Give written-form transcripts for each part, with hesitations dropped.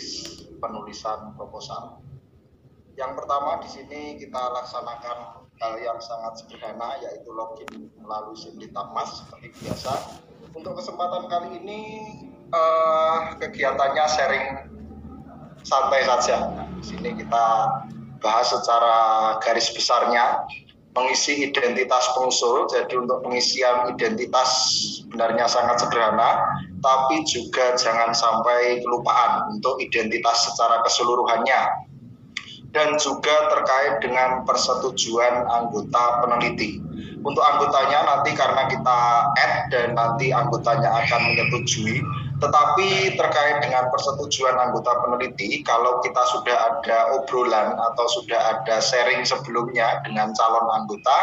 praktis penulisan proposal. Yang pertama di sini kita laksanakan hal yang sangat sederhana, yaitu login melalui Simlitapmas seperti biasa. Untuk kesempatan kali ini kegiatannya sharing santai saja. Di sini kita bahas secara garis besarnya mengisi identitas pengusul. Jadi untuk pengisian identitas sebenarnya sangat sederhana, tapi juga jangan sampai kelupaan untuk identitas secara keseluruhannya. Dan juga terkait dengan persetujuan anggota peneliti. Untuk anggotanya nanti karena kita add dan nanti anggotanya akan menyetujui. Tetapi terkait dengan persetujuan anggota peneliti, kalau kita sudah ada obrolan atau sudah ada sharing sebelumnya dengan calon anggota,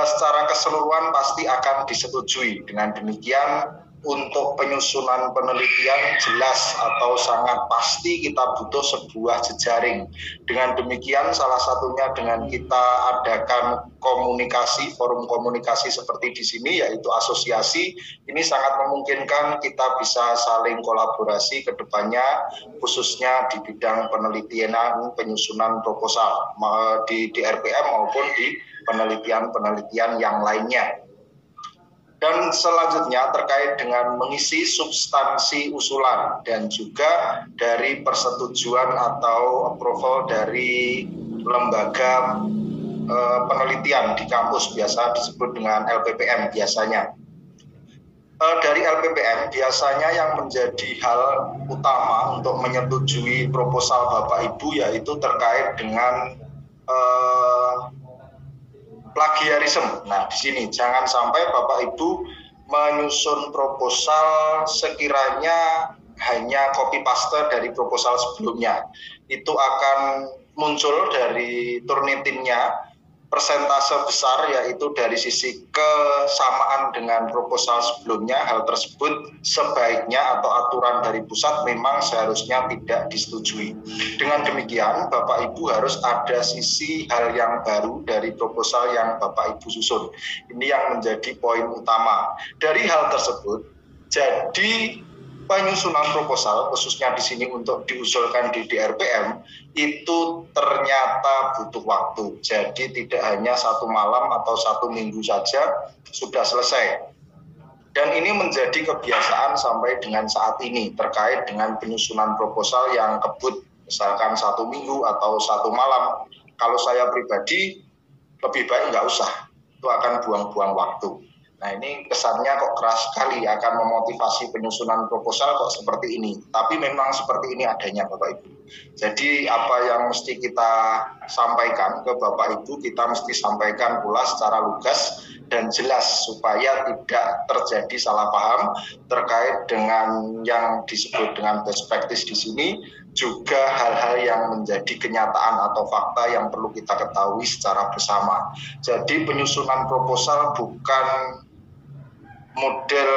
secara keseluruhan pasti akan disetujui. Dengan demikian, untuk penyusunan penelitian jelas atau sangat pasti kita butuh sebuah jejaring. Dengan demikian salah satunya dengan kita adakan komunikasi, forum komunikasi seperti di sini yaitu asosiasi, ini sangat memungkinkan kita bisa saling kolaborasi ke depannya khususnya di bidang penelitian penyusunan proposal di RPM maupun di penelitian-penelitian yang lainnya. Dan selanjutnya terkait dengan mengisi substansi usulan dan juga dari persetujuan atau approval dari lembaga penelitian di kampus, biasa disebut dengan LPPM biasanya. Dari LPPM biasanya yang menjadi hal utama untuk menyetujui proposal Bapak Ibu yaitu terkait dengan plagiarisme. Nah, di sini jangan sampai Bapak Ibu menyusun proposal sekiranya hanya copy paste dari proposal sebelumnya. Itu akan muncul dari Turnitinnya persentase besar yaitu dari sisi kesamaan dengan proposal sebelumnya. Hal tersebut sebaiknya atau aturan dari pusat memang seharusnya tidak disetujui. Dengan demikian Bapak Ibu harus ada sisi hal yang baru dari proposal yang Bapak Ibu susun. Ini yang menjadi poin utama. Dari hal tersebut, jadi penyusunan proposal khususnya di sini untuk diusulkan di DRPM itu ternyata butuh waktu. Jadi tidak hanya satu malam atau satu minggu saja sudah selesai. Dan ini menjadi kebiasaan sampai dengan saat ini terkait dengan penyusunan proposal yang kebut misalkan satu minggu atau satu malam. Kalau saya pribadi lebih baik nggak usah, itu akan buang-buang waktu. Nah ini kesannya kok keras sekali akan memotivasi penyusunan proposal kok seperti ini. Tapi memang seperti ini adanya Bapak Ibu. Jadi apa yang mesti kita sampaikan ke Bapak Ibu, kita mesti sampaikan pula secara lugas dan jelas supaya tidak terjadi salah paham terkait dengan yang disebut dengan best practice di sini, juga hal-hal yang menjadi kenyataan atau fakta yang perlu kita ketahui secara bersama. Jadi penyusunan proposal bukan model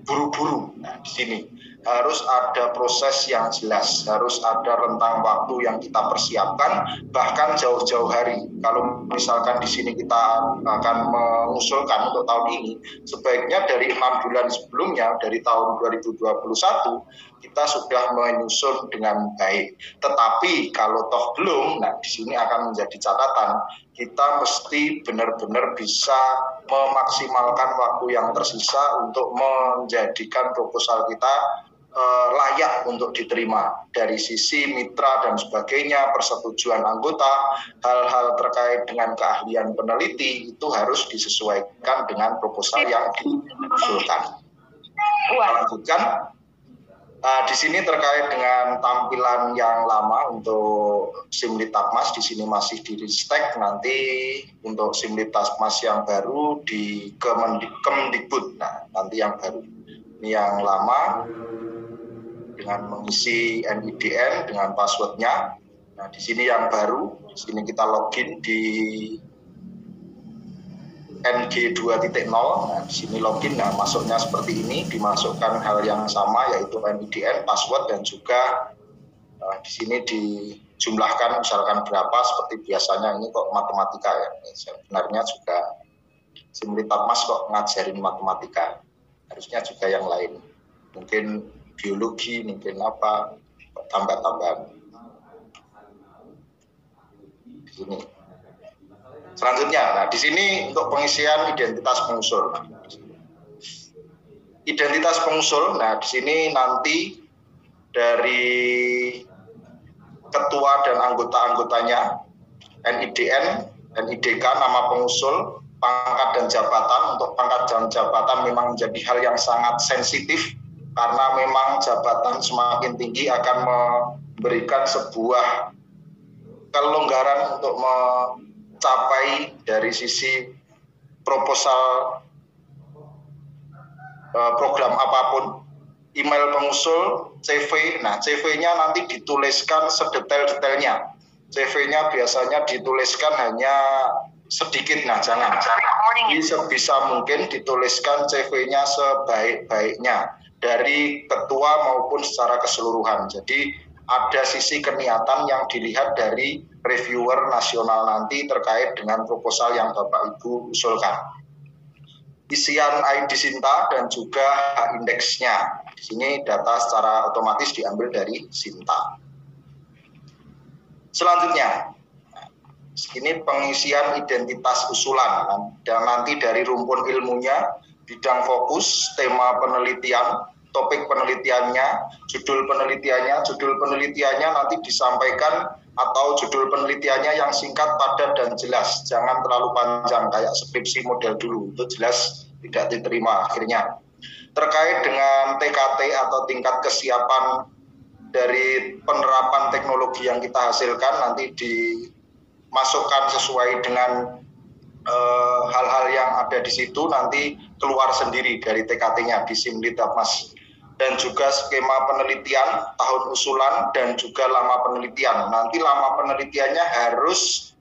buru-buru. Nah, di sini harus ada proses yang jelas, harus ada rentang waktu yang kita persiapkan, bahkan jauh-jauh hari. Kalau misalkan di sini kita akan mengusulkan untuk tahun ini, sebaiknya dari 6 bulan sebelumnya, dari tahun 2021, kita sudah menyusun dengan baik. Tetapi kalau toh belum, nah di sini akan menjadi catatan, kita mesti benar-benar bisa memaksimalkan waktu yang tersisa untuk menjadikan proposal kita layak untuk diterima dari sisi mitra dan sebagainya, persetujuan anggota, hal-hal terkait dengan keahlian peneliti itu harus disesuaikan dengan proposal yang diusulkan. Lanjutkan. Di sini terkait dengan tampilan yang lama untuk Simlitapmas, di sini masih di ristek, nanti untuk Simlitapmas yang baru di Kemdikbud. Nah, nanti yang baru. Ini yang lama dengan mengisi NIDN dengan passwordnya. Nah, di sini yang baru, di sini kita login di NG 2.0, nah, di sini login, nah masuknya seperti ini, dimasukkan hal yang sama yaitu NIDN, password dan juga di sini dijumlahkan misalkan berapa seperti biasanya. Ini kok matematika ya, sebenarnya juga Simlitapmas kok ngajarin matematika, harusnya juga yang lain. Mungkin biologi, mungkin apa, tambah-tambahan. Di sini. Selanjutnya, nah di sini untuk pengisian identitas pengusul. Identitas pengusul, nah di sini nanti dari ketua dan anggota-anggotanya, NIDN, NIDK, nama pengusul, pangkat dan jabatan. Untuk pangkat dan jabatan memang menjadi hal yang sangat sensitif karena memang jabatan semakin tinggi akan memberikan sebuah kelonggaran untuk mencapai dari sisi proposal program apapun. Email pengusul, CV, nah CV-nya nanti dituliskan sedetail-detailnya. CV-nya biasanya dituliskan hanya sedikit, nah jangan. Sebisa mungkin dituliskan CV-nya sebaik-baiknya dari ketua maupun secara keseluruhan. Jadi ada sisi keniatan yang dilihat dari reviewer nasional nanti terkait dengan proposal yang Bapak Ibu usulkan. Isian ID Sinta dan juga hak indeksnya. Di sini data secara otomatis diambil dari Sinta. Selanjutnya, ini pengisian identitas usulan dan nanti dari rumpun ilmunya, bidang fokus, tema penelitian, topik penelitiannya, judul penelitiannya nanti disampaikan atau judul penelitiannya yang singkat, padat, dan jelas. Jangan terlalu panjang kayak skripsi model dulu, itu jelas tidak diterima akhirnya. Terkait dengan TKT atau tingkat kesiapan dari penerapan teknologi yang kita hasilkan nanti dimasukkan sesuai dengan hal-hal yang ada di situ, nanti keluar sendiri dari TKT-nya di Simlitapmas. Dan juga skema penelitian, tahun usulan, dan juga lama penelitian. Nanti lama penelitiannya harus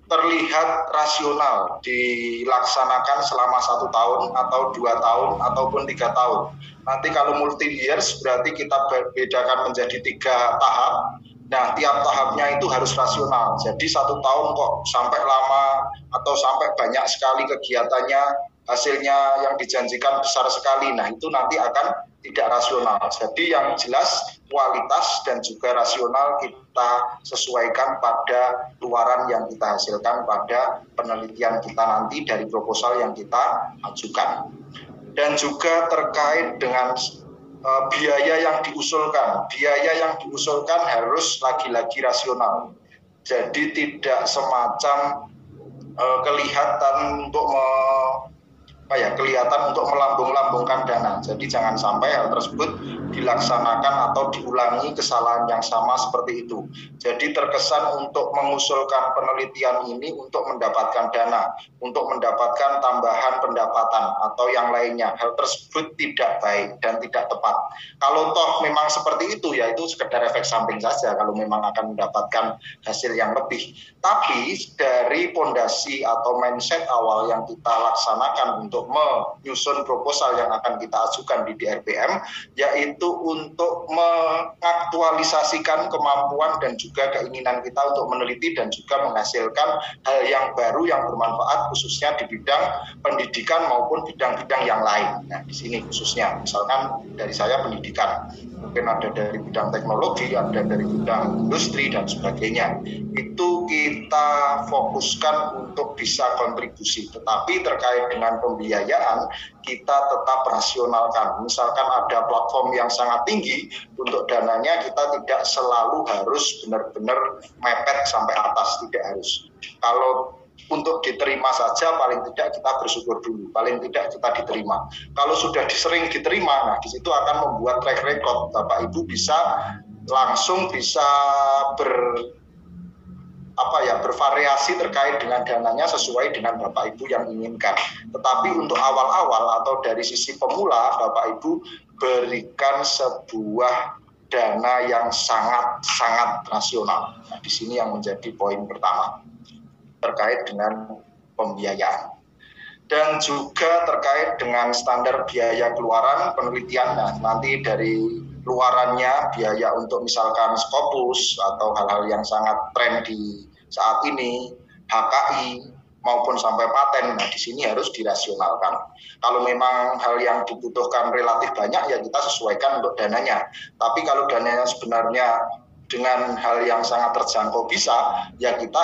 terlihat rasional, dilaksanakan selama 1 tahun atau 2 tahun ataupun 3 tahun. Nanti kalau multi years berarti kita bedakan menjadi 3 tahap. Nah, tiap tahapnya itu harus rasional. Jadi 1 tahun kok sampai lama atau sampai banyak sekali kegiatannya, hasilnya yang dijanjikan besar sekali. Nah, itu nanti akan tidak rasional. Jadi yang jelas kualitas dan juga rasional kita sesuaikan pada keluaran yang kita hasilkan pada penelitian kita nanti dari proposal yang kita ajukan. Dan juga terkait dengan biaya yang diusulkan. Biaya yang diusulkan harus lagi-lagi rasional. Jadi tidak semacam kelihatan untuk melambung-lambungkan dana. Jadi jangan sampai hal tersebut dilaksanakan atau diulangi kesalahan yang sama seperti itu. Jadi terkesan untuk mengusulkan penelitian ini untuk mendapatkan dana, untuk mendapatkan tambahan pendapatan atau yang lainnya. Hal tersebut tidak baik dan tidak tepat. Kalau toh memang seperti itu, ya itu sekedar efek samping saja kalau memang akan mendapatkan hasil yang lebih. Tapi dari pondasi atau mindset awal yang kita laksanakan untuk menyusun proposal yang akan kita ajukan di DRPM, yaitu untuk mengaktualisasikan kemampuan dan juga keinginan kita untuk meneliti dan juga menghasilkan hal yang baru yang bermanfaat khususnya di bidang pendidikan maupun bidang-bidang yang lain. Nah, di sini khususnya, misalkan dari saya pendidikan, mungkin ada dari bidang teknologi, ada dari bidang industri dan sebagainya. Itu kita fokuskan untuk bisa kontribusi. Tetapi terkait dengan pembiayaan, kita tetap rasionalkan. Misalkan ada platform yang sangat tinggi, untuk dananya kita tidak selalu harus benar-benar mepet sampai atas, tidak harus. Kalau untuk diterima saja paling tidak kita bersyukur dulu, paling tidak kita diterima. Kalau sudah sering diterima, nah di situ akan membuat track record. Bapak Ibu bisa langsung bisa bervariasi terkait dengan dananya sesuai dengan Bapak Ibu yang inginkan. Tetapi untuk awal-awal atau dari sisi pemula, Bapak Ibu berikan sebuah dana yang sangat rasional. Nah, di sini yang menjadi poin pertama terkait dengan pembiayaan. Dan juga terkait dengan standar biaya keluaran penelitian. Nah, nanti dari keluarannya biaya untuk misalkan Scopus atau hal-hal yang sangat tren di saat ini, HKI, maupun sampai paten. Nah, di sini harus dirasionalkan. Kalau memang hal yang dibutuhkan relatif banyak, ya kita sesuaikan untuk dananya. Tapi kalau dananya sebenarnya dengan hal yang sangat terjangkau bisa, ya kita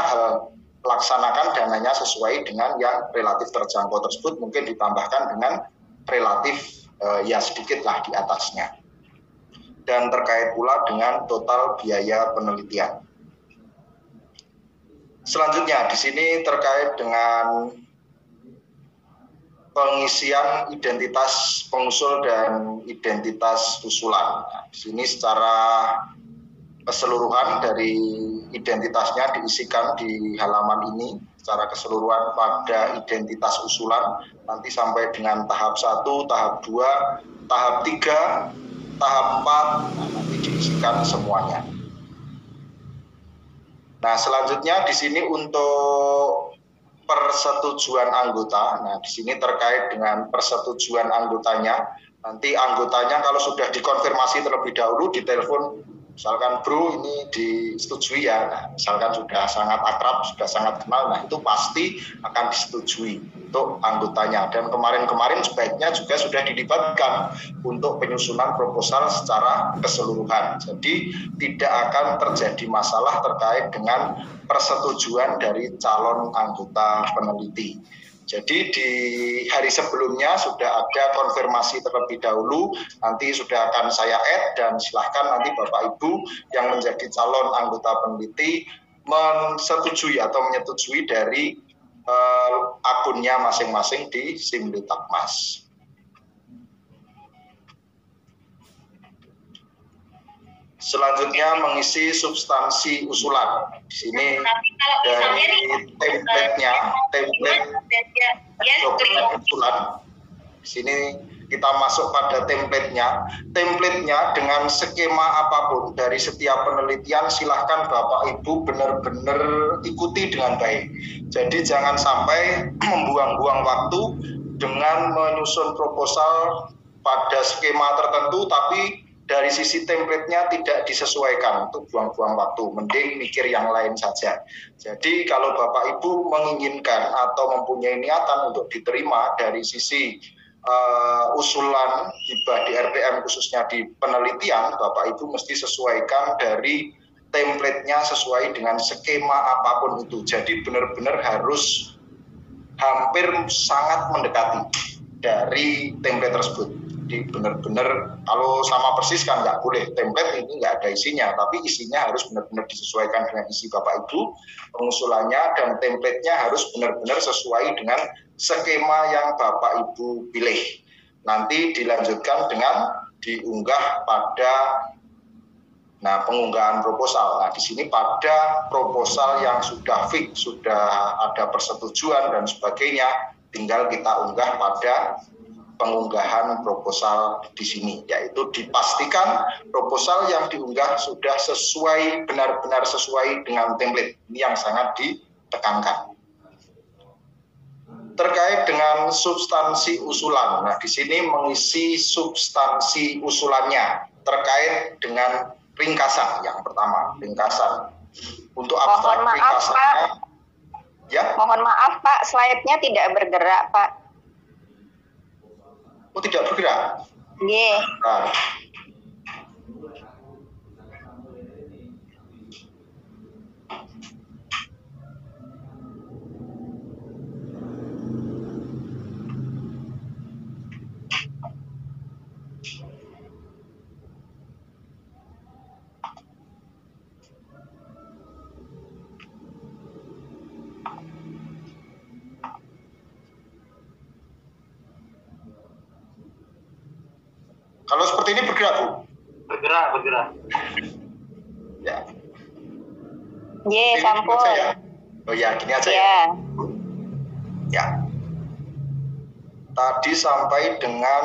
laksanakan dananya sesuai dengan yang relatif terjangkau tersebut, mungkin ditambahkan dengan relatif ya sedikit lah di atasnya. Dan terkait pula dengan total biaya penelitian. Selanjutnya di sini terkait dengan pengisian identitas pengusul dan identitas usulan. Nah, di sini secara keseluruhan dari identitasnya diisikan di halaman ini secara keseluruhan pada identitas usulan, nanti sampai dengan tahap 1, tahap 2, tahap 3, tahap 4, nah, nanti diisikan semuanya. Nah, selanjutnya di sini untuk persetujuan anggota. Nah, di sini terkait dengan persetujuan anggotanya. Nanti anggotanya kalau sudah dikonfirmasi terlebih dahulu, ditelepon, misalkan bro ini disetujui ya. Nah, misalkan sudah sangat akrab, sudah sangat kenal, nah itu pasti akan disetujui untuk anggotanya. Dan kemarin-kemarin sebaiknya juga sudah dilibatkan untuk penyusunan proposal secara keseluruhan. Jadi tidak akan terjadi masalah terkait dengan persetujuan dari calon anggota peneliti. Jadi di hari sebelumnya sudah ada konfirmasi terlebih dahulu, nanti sudah akan saya add dan silahkan nanti Bapak Ibu yang menjadi calon anggota peneliti menyetujui atau menyetujui dari akunnya masing-masing di Simlitakmas. Selanjutnya mengisi substansi usulan. Di sini dari template-nya, template usulan. Di sini kita masuk pada template-nya. Template-nya dengan skema apapun dari setiap penelitian silahkan Bapak Ibu benar-benar ikuti dengan baik. Jadi jangan sampai membuang-buang waktu dengan menyusun proposal pada skema tertentu tapi dari sisi template-nya tidak disesuaikan, untuk buang-buang waktu, mending mikir yang lain saja. Jadi kalau Bapak Ibu menginginkan atau mempunyai niatan untuk diterima dari sisi usulan hibah di RPM khususnya di penelitian, Bapak Ibu mesti sesuaikan dari template-nya sesuai dengan skema apapun itu. Jadi benar-benar harus hampir sangat mendekati dari template tersebut. Jadi benar-benar kalau sama persis kan nggak boleh, template ini nggak ada isinya, tapi isinya harus benar-benar disesuaikan dengan isi Bapak Ibu pengusulannya, dan template-nya harus benar-benar sesuai dengan skema yang Bapak Ibu pilih. Nanti dilanjutkan dengan diunggah pada pengunggahan proposal. Nah, di sini pada proposal yang sudah fix, sudah ada persetujuan dan sebagainya, tinggal kita unggah pada pengunggahan proposal di sini, yaitu dipastikan proposal yang diunggah sudah sesuai, benar-benar sesuai dengan template. Ini yang sangat ditekankan. Terkait dengan substansi usulan, nah di sini mengisi substansi usulannya terkait dengan ringkasan. Yang pertama, ringkasan. Untuk abstrak ringkasannya, ya. Mohon maaf Pak, slide-nya tidak bergerak Pak. Oh, tidak bergerak? Iya. Nah. Kalau seperti ini bergerak, Bu? Bergerak. Ya. Iya, sampun. Ya? Oh ya, gini aja ya. Ya. Tadi sampai dengan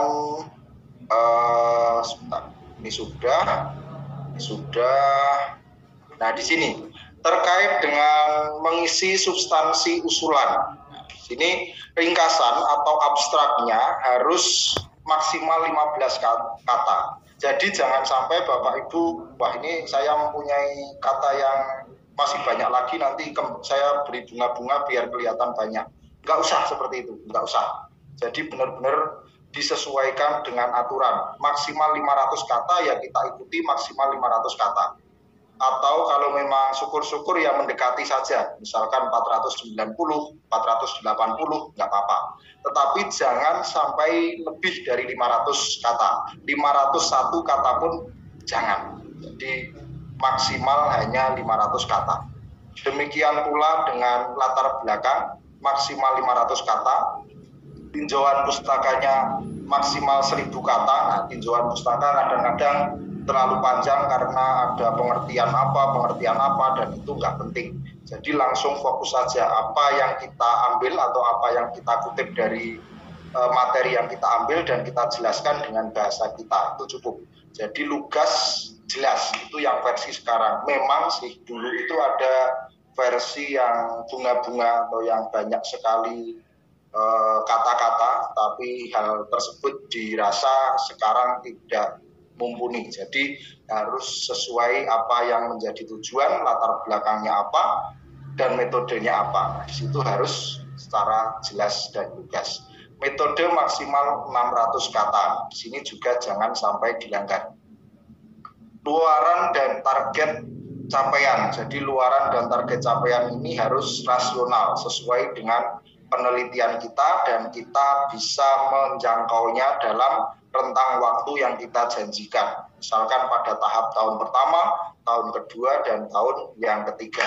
sebentar. Ini sudah. Nah, di sini terkait dengan mengisi substansi usulan. Nah, di sini ringkasan atau abstraknya harus maksimal 15 kata. Jadi jangan sampai Bapak Ibu, wah ini saya mempunyai kata yang masih banyak lagi nanti saya beri bunga-bunga biar kelihatan banyak. Nggak usah seperti itu, nggak usah. Jadi benar-benar disesuaikan dengan aturan. Maksimal 500 kata ya kita ikuti maksimal 500 kata. Atau kalau memang syukur-syukur ya mendekati saja, misalkan 490, 480, nggak apa-apa. Tetapi jangan sampai lebih dari 500 kata. 501 kata pun jangan. Jadi maksimal hanya 500 kata. Demikian pula dengan latar belakang, maksimal 500 kata. Tinjauan pustakanya maksimal 1000 kata. Nah, tinjauan pustaka kadang-kadang terlalu panjang karena ada pengertian apa, dan itu nggak penting. Jadi langsung fokus saja apa yang kita ambil atau apa yang kita kutip dari materi yang kita ambil dan kita jelaskan dengan bahasa kita, itu cukup. Jadi lugas jelas, itu yang versi sekarang. Memang sih dulu itu ada versi yang bunga-bunga atau yang banyak sekali kata-kata, tapi hal tersebut dirasa sekarang tidak mumpuni. Jadi harus sesuai apa yang menjadi tujuan, latar belakangnya apa, dan metodenya apa. Nah, di situ harus secara jelas dan lugas. Metode maksimal 600 kata. Di sini juga jangan sampai dilanggar. Luaran dan target capaian. Jadi luaran dan target capaian ini harus rasional, sesuai dengan penelitian kita, dan kita bisa menjangkaunya dalam rentang waktu yang kita janjikan. Misalkan pada tahap tahun pertama, tahun kedua, dan tahun yang ketiga.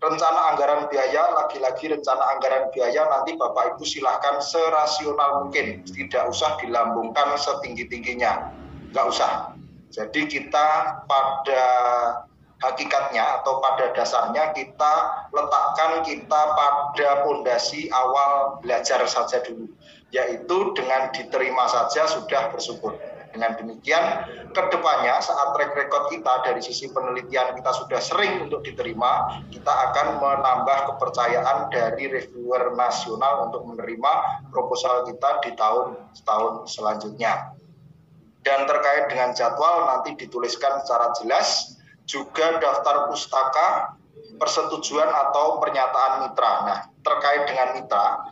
Rencana anggaran biaya, lagi-lagi rencana anggaran biaya nanti Bapak Ibu silahkan serasional mungkin. Tidak usah dilambungkan setinggi-tingginya. Nggak usah. Jadi kita pada hakikatnya atau pada dasarnya kita letakkan kita pada pondasi awal belajar saja dulu, yaitu dengan diterima saja sudah bersyukur. Dengan demikian kedepannya saat track record kita dari sisi penelitian kita sudah sering untuk diterima, kita akan menambah kepercayaan dari reviewer nasional untuk menerima proposal kita di tahun selanjutnya. Dan terkait dengan jadwal nanti dituliskan secara jelas, juga daftar pustaka, persetujuan atau pernyataan mitra. Nah, terkait dengan mitra,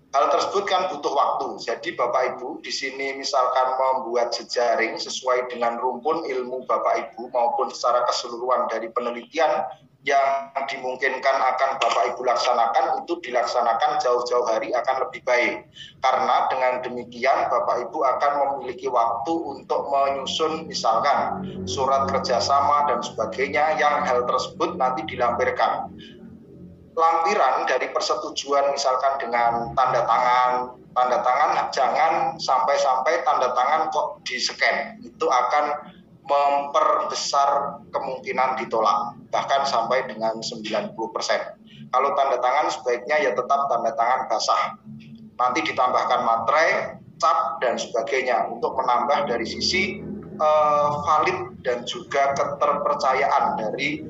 hal tersebut kan butuh waktu. Jadi Bapak Ibu di sini misalkan membuat jejaring sesuai dengan rumpun ilmu Bapak Ibu maupun secara keseluruhan dari penelitian yang dimungkinkan akan Bapak Ibu laksanakan, itu dilaksanakan jauh-jauh hari akan lebih baik. Karena dengan demikian Bapak Ibu akan memiliki waktu untuk menyusun misalkan surat kerjasama dan sebagainya yang hal tersebut nanti dilampirkan. Lampiran dari persetujuan misalkan dengan tanda tangan jangan sampai tanda tangan kok di-scan, itu akan memperbesar kemungkinan ditolak bahkan sampai dengan 90%. Kalau tanda tangan sebaiknya ya tetap tanda tangan basah, nanti ditambahkan materai, cap dan sebagainya untuk menambah dari sisi valid dan juga keterpercayaan dari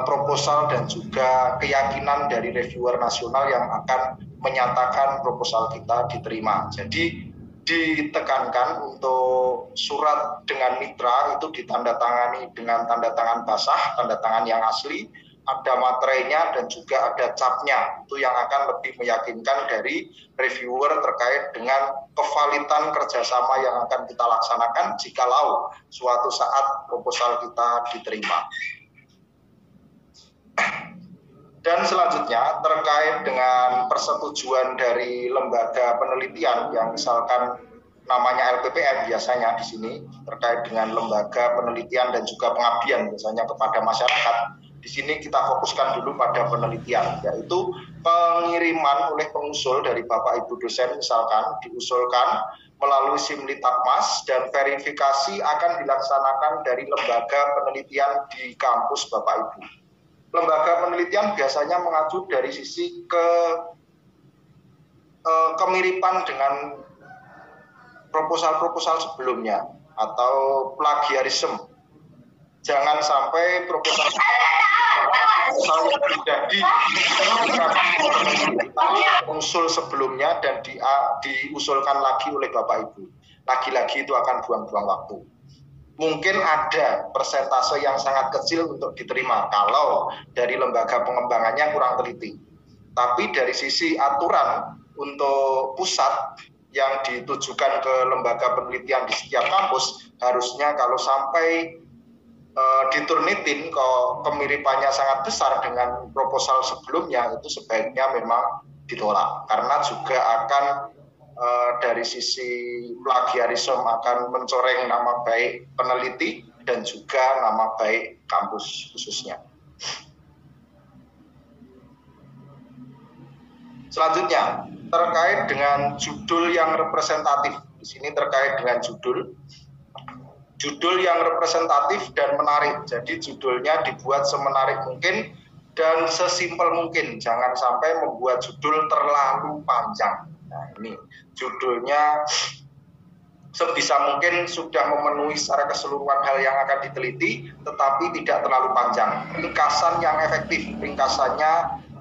proposal dan juga keyakinan dari reviewer nasional yang akan menyatakan proposal kita diterima. Jadi ditekankan untuk surat dengan mitra itu ditandatangani dengan tanda tangan basah, tanda tangan yang asli, ada materainya dan juga ada capnya. Itu yang akan lebih meyakinkan dari reviewer terkait dengan kevalitan kerjasama yang akan kita laksanakan jikalau suatu saat proposal kita diterima. Dan selanjutnya terkait dengan persetujuan dari lembaga penelitian yang misalkan namanya LPPM biasanya di sini terkait dengan lembaga penelitian dan juga pengabdian biasanya kepada masyarakat. Di sini kita fokuskan dulu pada penelitian, yaitu pengiriman oleh pengusul dari Bapak Ibu dosen misalkan diusulkan melalui Simlitapmas dan verifikasi akan dilaksanakan dari lembaga penelitian di kampus Bapak Ibu. Lembaga penelitian biasanya mengacu dari sisi kemiripan dengan proposal-proposal sebelumnya atau plagiarisme. Jangan sampai proposal yang terjadi usul sebelumnya dan diusulkan lagi oleh Bapak Ibu. Lagi-lagi itu akan buang-buang waktu. mungkin ada persentase yang sangat kecil untuk diterima kalau dari lembaga pengembangannya kurang teliti. Tapi dari sisi aturan untuk pusat yang ditujukan ke lembaga penelitian di setiap kampus, harusnya kalau sampai diturnitin kok kemiripannya sangat besar dengan proposal sebelumnya, itu sebaiknya memang ditolak, karena juga akan dari sisi plagiarisme akan mencoreng nama baik peneliti dan juga nama baik kampus khususnya. Selanjutnya, terkait dengan judul yang representatif. Di sini terkait dengan judul yang representatif dan menarik. Jadi judulnya dibuat semenarik mungkin dan sesimpel mungkin. Jangan sampai membuat judul terlalu panjang. Nah, ini judulnya sebisa mungkin sudah memenuhi secara keseluruhan hal yang akan diteliti, tetapi tidak terlalu panjang. Ringkasan yang efektif, ringkasannya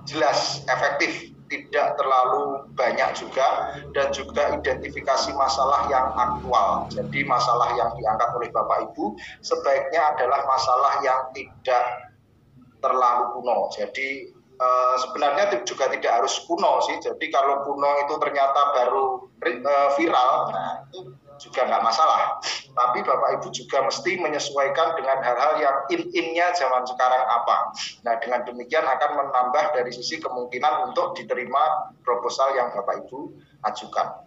jelas, efektif, tidak terlalu banyak juga, dan juga identifikasi masalah yang aktual. Jadi masalah yang diangkat oleh Bapak Ibu sebaiknya adalah masalah yang tidak terlalu kuno. Jadi sebenarnya juga tidak harus kuno sih. Jadi kalau kuno itu ternyata baru viral, nah itu juga nggak masalah. Tapi Bapak Ibu juga mesti menyesuaikan dengan hal-hal yang in-nya zaman sekarang apa. Nah, dengan demikian akan menambah dari sisi kemungkinan untuk diterima proposal yang Bapak Ibu ajukan.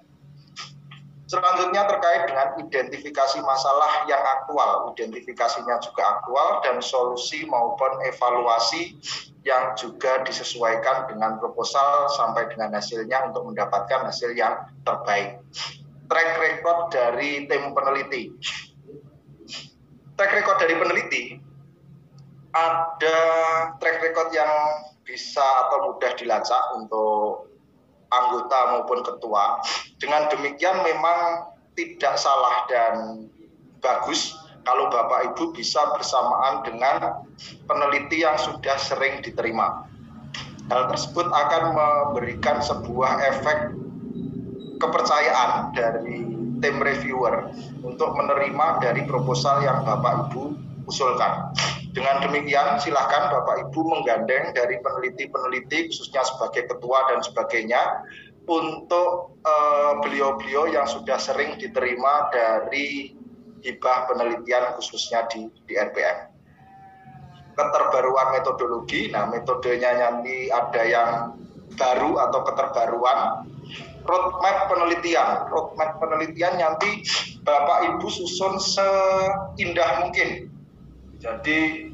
Selanjutnya terkait dengan identifikasi masalah yang aktual. Identifikasinya juga aktual dan solusi maupun evaluasi yang juga disesuaikan dengan proposal sampai dengan hasilnya untuk mendapatkan hasil yang terbaik. Track record dari tim peneliti. Track record dari peneliti, ada track record yang bisa atau mudah dilacak untuk anggota maupun ketua. Dengan demikian memang tidak salah dan bagus kalau Bapak Ibu bisa bersamaan dengan peneliti yang sudah sering diterima. Hal tersebut akan memberikan sebuah efek kepercayaan dari tim reviewer untuk menerima dari proposal yang Bapak Ibu usulkan. Dengan demikian silakan Bapak Ibu menggandeng dari peneliti-peneliti khususnya sebagai ketua dan sebagainya untuk beliau-beliau yang sudah sering diterima dari hibah penelitian khususnya di RPM. Keterbaruan metodologi, nah metodenya nanti ada yang baru atau keterbaruan. Roadmap penelitian nanti Bapak Ibu susun seindah mungkin. Jadi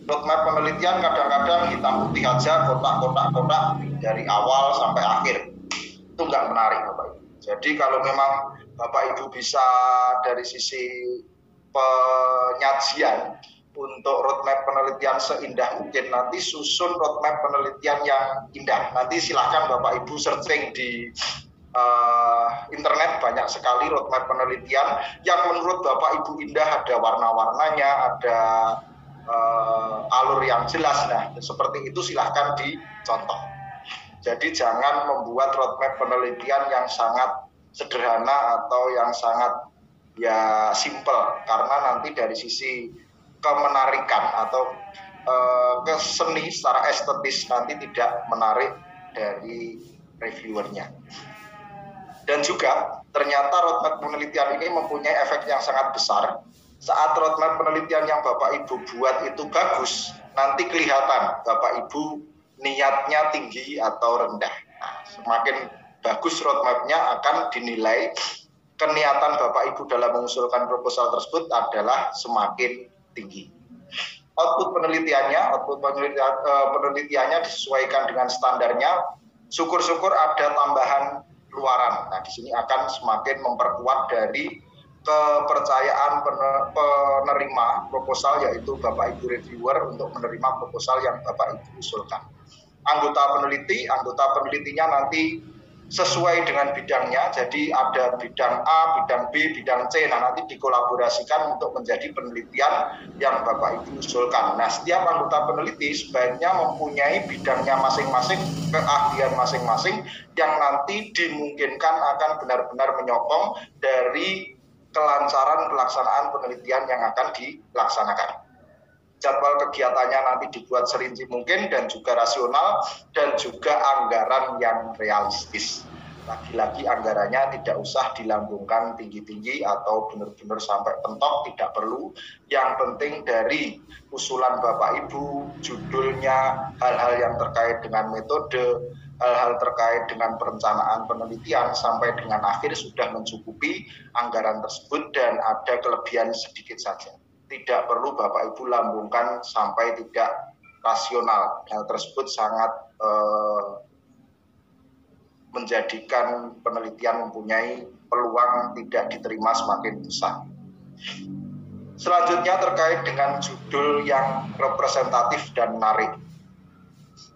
roadmap penelitian kadang-kadang hitam putih aja, kotak-kotak dari awal sampai akhir. Itu nggak menarik Bapak Ibu. Jadi kalau memang Bapak Ibu bisa dari sisi penyajian untuk roadmap penelitian seindah mungkin, nanti susun roadmap penelitian yang indah. Nanti silakan Bapak Ibu searching di internet, banyak sekali roadmap penelitian yang menurut Bapak Ibu indah, ada warna-warnanya, ada alur yang jelas. Nah, seperti itu silahkan dicontoh. Jadi jangan membuat roadmap penelitian yang sangat sederhana atau yang sangat ya simple, karena nanti dari sisi kemenarikan atau keseni secara estetis nanti tidak menarik dari reviewernya. Dan juga ternyata roadmap penelitian ini mempunyai efek yang sangat besar. Saat roadmap penelitian yang Bapak Ibu buat itu bagus, nanti kelihatan Bapak Ibu niatnya tinggi atau rendah. Nah, semakin bagus roadmapnya akan dinilai keniatan Bapak Ibu dalam mengusulkan proposal tersebut adalah semakin tinggi. Output penelitiannya disesuaikan dengan standarnya. Syukur-syukur ada tambahan luaran. Nah, di sini akan semakin memperkuat dari kepercayaan penerima proposal, yaitu Bapak Ibu reviewer, untuk menerima proposal yang Bapak Ibu usulkan. Anggota penelitinya nanti sesuai dengan bidangnya. Jadi ada bidang A, bidang B, bidang C. Nah, nanti dikolaborasikan untuk menjadi penelitian yang Bapak Ibu usulkan. Nah, setiap anggota peneliti sebaiknya mempunyai bidangnya masing-masing, keahlian masing-masing, yang nanti dimungkinkan akan benar-benar menyokong dari kelancaran pelaksanaan penelitian yang akan dilaksanakan. Jadwal kegiatannya nanti dibuat serinci mungkin dan juga rasional dan juga anggaran yang realistis. Lagi-lagi anggarannya tidak usah dilambungkan tinggi-tinggi atau benar-benar sampai pentok, tidak perlu. Yang penting dari usulan Bapak Ibu, judulnya, hal-hal yang terkait dengan metode, hal-hal terkait dengan perencanaan penelitian sampai dengan akhir sudah mencukupi anggaran tersebut dan ada kelebihan sedikit saja. Tidak perlu Bapak Ibu lambungkan sampai tidak rasional. Hal tersebut sangat menjadikan penelitian mempunyai peluang tidak diterima semakin besar. Selanjutnya terkait dengan judul yang representatif dan menarik.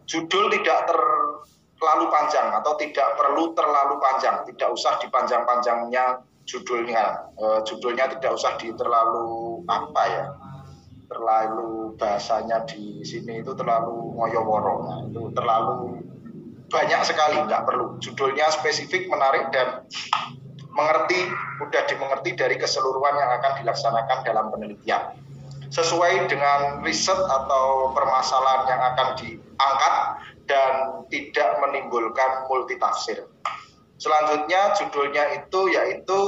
Judul tidak terlalu panjang atau tidak perlu terlalu panjang, tidak usah dipanjang-panjangnya judulnya. Judulnya tidak usah terlalu terlalu bahasanya di sini itu terlalu ngoyo-woro, itu terlalu banyak sekali, nggak perlu. Judulnya spesifik, menarik, dan mudah dimengerti dari keseluruhan yang akan dilaksanakan dalam penelitian. Sesuai dengan riset atau permasalahan yang akan diangkat dan tidak menimbulkan multitafsir. Selanjutnya judulnya itu yaitu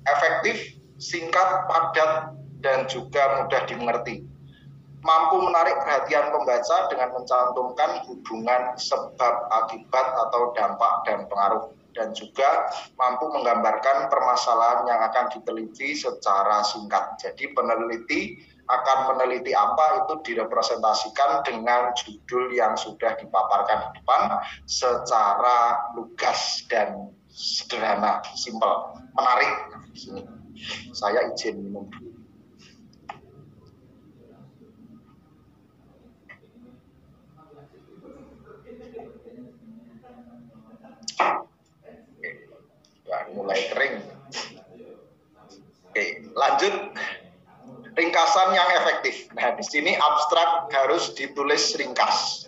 efektif, singkat, padat, dan juga mudah dimengerti. Mampu menarik perhatian pembaca dengan mencantumkan hubungan sebab akibat atau dampak dan pengaruh, dan juga mampu menggambarkan permasalahan yang akan diteliti secara singkat. Jadi peneliti akan meneliti apa itu direpresentasikan dengan judul yang sudah dipaparkan di depan secara lugas dan sederhana, simpel, menarik. Di sini saya izin minum dulu. Mulai kering. Oke, lanjut. Ringkasan yang efektif. Nah, di sini abstrak harus ditulis ringkas.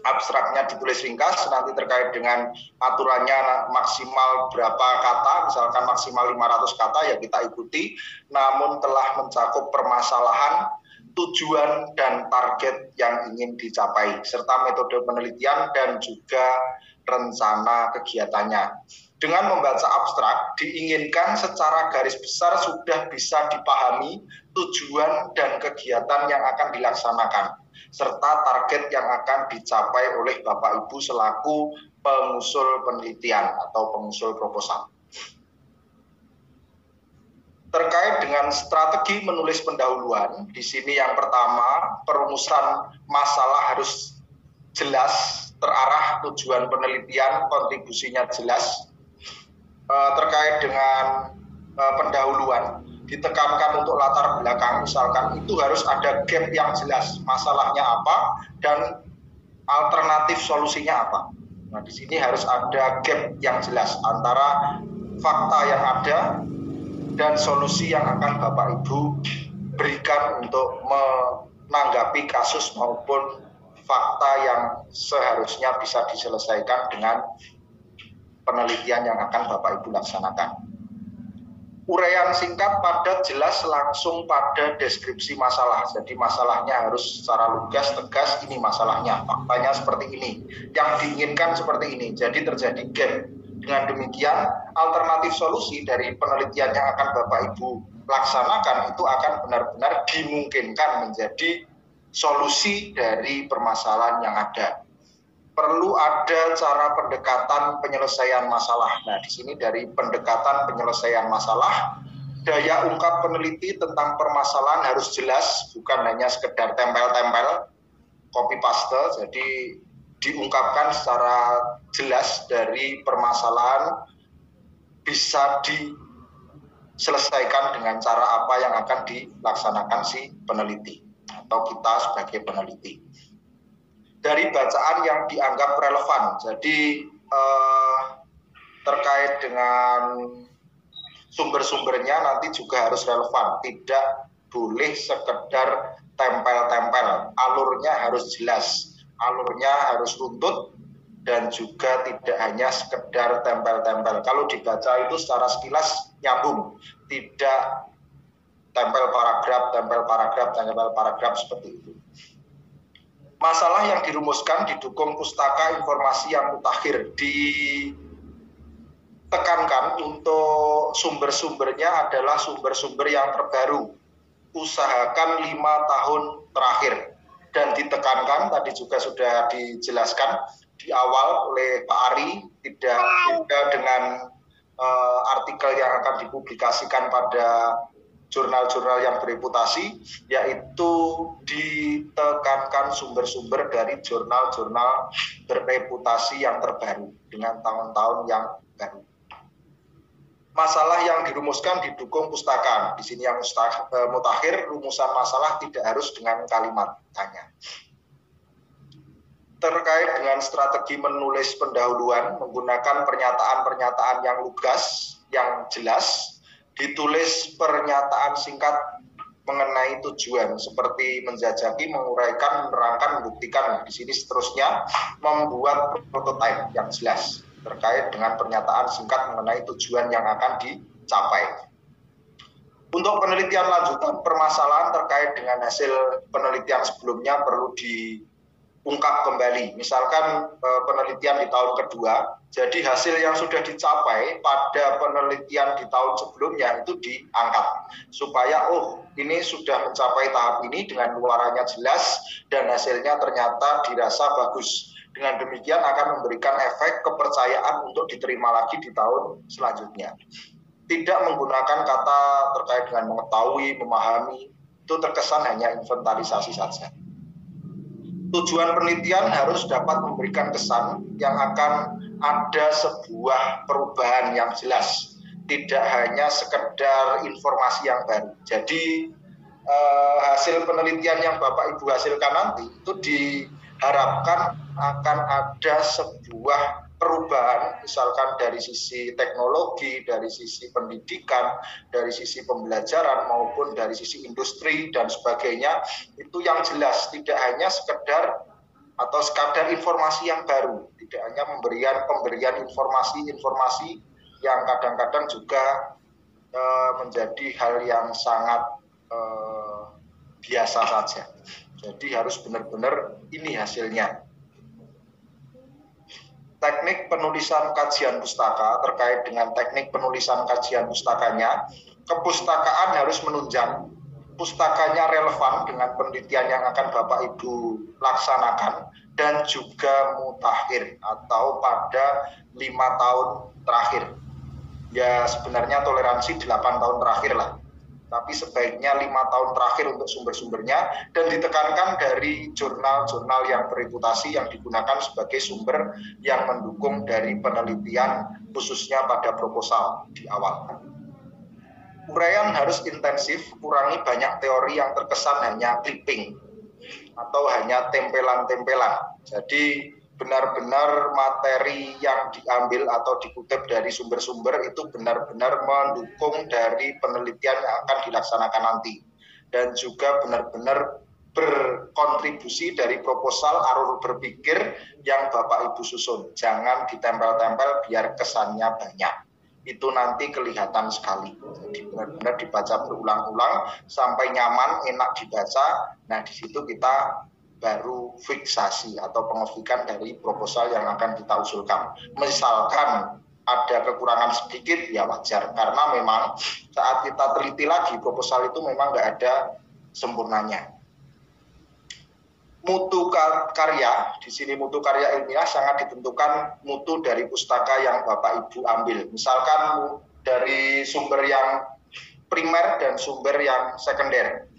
Abstraknya ditulis ringkas, nanti terkait dengan aturannya maksimal berapa kata, misalkan maksimal 500 kata ya kita ikuti, namun telah mencakup permasalahan, tujuan dan target yang ingin dicapai, serta metode penelitian dan juga rencana kegiatannya. Dengan membaca abstrak, diinginkan secara garis besar sudah bisa dipahami tujuan dan kegiatan yang akan dilaksanakan, serta target yang akan dicapai oleh Bapak Ibu selaku pengusul penelitian atau pengusul proposal. Terkait dengan strategi menulis pendahuluan, di sini yang pertama, perumusan masalah harus jelas, terarah, tujuan penelitian, kontribusinya jelas. Terkait dengan pendahuluan, ditekankan untuk latar belakang, misalkan itu harus ada gap yang jelas, masalahnya apa dan alternatif solusinya apa. Nah, di sini harus ada gap yang jelas antara fakta yang ada dan solusi yang akan Bapak Ibu berikan untuk menanggapi kasus maupun fakta yang seharusnya bisa diselesaikan dengan penelitian yang akan Bapak Ibu laksanakan. Uraian singkat, padat, jelas, langsung pada deskripsi masalah. Jadi masalahnya harus secara lugas, tegas, ini masalahnya, faktanya seperti ini, yang diinginkan seperti ini. Jadi terjadi gap. Dengan demikian, alternatif solusi dari penelitian yang akan Bapak Ibu laksanakan itu akan benar-benar dimungkinkan menjadi solusi dari permasalahan yang ada. Perlu ada cara pendekatan penyelesaian masalah. Nah, di sini dari pendekatan penyelesaian masalah, daya ungkap peneliti tentang permasalahan harus jelas, bukan hanya sekedar tempel-tempel, copy paste. Jadi diungkapkan secara jelas dari permasalahan bisa diselesaikan dengan cara apa yang akan dilaksanakan si peneliti atau kita sebagai peneliti. Dari bacaan yang dianggap relevan, jadi terkait dengan sumber-sumbernya nanti juga harus relevan, tidak boleh sekedar tempel-tempel, alurnya harus jelas, alurnya harus runtut, dan juga tidak hanya sekedar tempel-tempel. Kalau dibaca itu secara sekilas nyambung, tidak tempel paragraf seperti itu. Masalah yang dirumuskan didukung pustaka informasi yang mutakhir. Ditekankan untuk sumber-sumbernya adalah sumber-sumber yang terbaru. Usahakan 5 tahun terakhir. Dan ditekankan, tadi juga sudah dijelaskan di awal oleh Pak Ari, tidak beda dengan artikel yang akan dipublikasikan pada jurnal-jurnal yang bereputasi, yaitu ditekankan sumber-sumber dari jurnal-jurnal bereputasi yang terbaru dengan tahun-tahun yang baru. Masalah yang dirumuskan didukung pustaka. Di sini yang mutakhir, rumusan masalah tidak harus dengan kalimat tanya. Terkait dengan strategi menulis pendahuluan, menggunakan pernyataan-pernyataan yang lugas, yang jelas, ditulis pernyataan singkat mengenai tujuan, seperti menjajaki, menguraikan, menerangkan, membuktikan. Di sini seterusnya membuat prototipe yang jelas terkait dengan pernyataan singkat mengenai tujuan yang akan dicapai. Untuk penelitian lanjutan, permasalahan terkait dengan hasil penelitian sebelumnya perlu diungkap kembali. Misalkan penelitian di tahun kedua, jadi hasil yang sudah dicapai pada penelitian di tahun sebelumnya itu diangkat. Supaya, ini sudah mencapai tahap ini dengan luarannya jelas dan hasilnya ternyata dirasa bagus. Dengan demikian akan memberikan efek kepercayaan untuk diterima lagi di tahun selanjutnya. Tidak menggunakan kata terkait dengan mengetahui, memahami, itu terkesan hanya inventarisasi saja. Tujuan penelitian harus dapat memberikan kesan yang akan ada sebuah perubahan yang jelas, tidak hanya sekedar informasi yang baru. Jadi hasil penelitian yang Bapak Ibu hasilkan nanti itu diharapkan akan ada sebuah perubahan, misalkan dari sisi teknologi, dari sisi pendidikan, dari sisi pembelajaran maupun dari sisi industri dan sebagainya, itu yang jelas, tidak hanya sekedar atau sekadar informasi yang baru, tidak hanya pemberian informasi yang kadang-kadang juga menjadi hal yang sangat biasa saja. Jadi harus benar-benar ini hasilnya. Teknik penulisan kajian pustaka, terkait dengan teknik penulisan kajian pustakanya, kepustakaan harus menunjang pustakanya relevan dengan penelitian yang akan Bapak Ibu laksanakan dan juga mutakhir atau pada 5 tahun terakhir. Ya sebenarnya toleransi 8 tahun terakhir lah. Tapi sebaiknya 5 tahun terakhir untuk sumber-sumbernya dan ditekankan dari jurnal-jurnal yang bereputasi yang digunakan sebagai sumber yang mendukung dari penelitian khususnya pada proposal di awal. Uraian harus intensif, kurangi banyak teori yang terkesan hanya clipping atau hanya tempelan-tempelan. Jadi benar-benar materi yang diambil atau dikutip dari sumber-sumber itu benar-benar mendukung dari penelitian yang akan dilaksanakan nanti. Dan juga benar-benar berkontribusi dari proposal alur berpikir yang Bapak Ibu susun. Jangan ditempel-tempel biar kesannya banyak. Itu nanti kelihatan sekali. Jadi benar-benar dibaca berulang-ulang sampai nyaman, enak dibaca. Nah, di situ kita baru fiksasi atau pengefikan dari proposal yang akan kita usulkan. Misalkan ada kekurangan sedikit, ya wajar. Karena memang saat kita teliti lagi, proposal itu memang nggak ada sempurnanya. Mutu karya, di sini mutu karya ilmiah sangat ditentukan mutu dari pustaka yang Bapak Ibu ambil. Misalkan dari sumber yang primer dan sumber yang sekunder.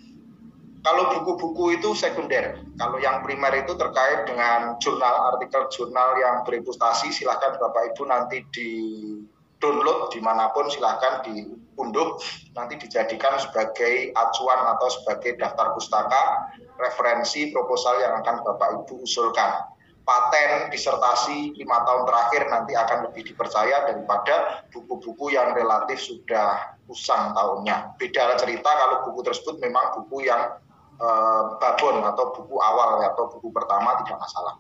Kalau buku-buku itu sekunder, kalau yang primer itu terkait dengan jurnal, artikel jurnal yang bereputasi, silahkan Bapak Ibu nanti di-download dimanapun, silahkan diunduh, nanti dijadikan sebagai acuan atau sebagai daftar pustaka, referensi proposal yang akan Bapak Ibu usulkan. Paten, disertasi 5 tahun terakhir nanti akan lebih dipercaya daripada buku-buku yang relatif sudah usang tahunnya. Beda cerita kalau buku tersebut memang buku yang babon atau buku awal atau buku pertama, tidak masalah.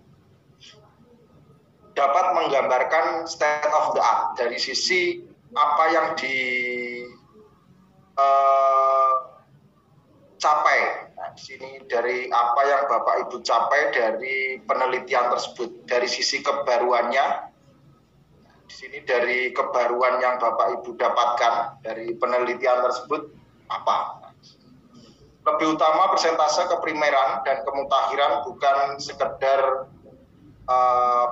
dapat menggambarkan state of the art dari sisi apa yang dicapai. Nah, di sini dari apa yang Bapak Ibu capai dari penelitian tersebut, dari sisi kebaruannya. Di sini dari kebaruan yang Bapak Ibu dapatkan dari penelitian tersebut apa? Lebih utama persentase keprimeran dan kemutakhiran bukan sekedar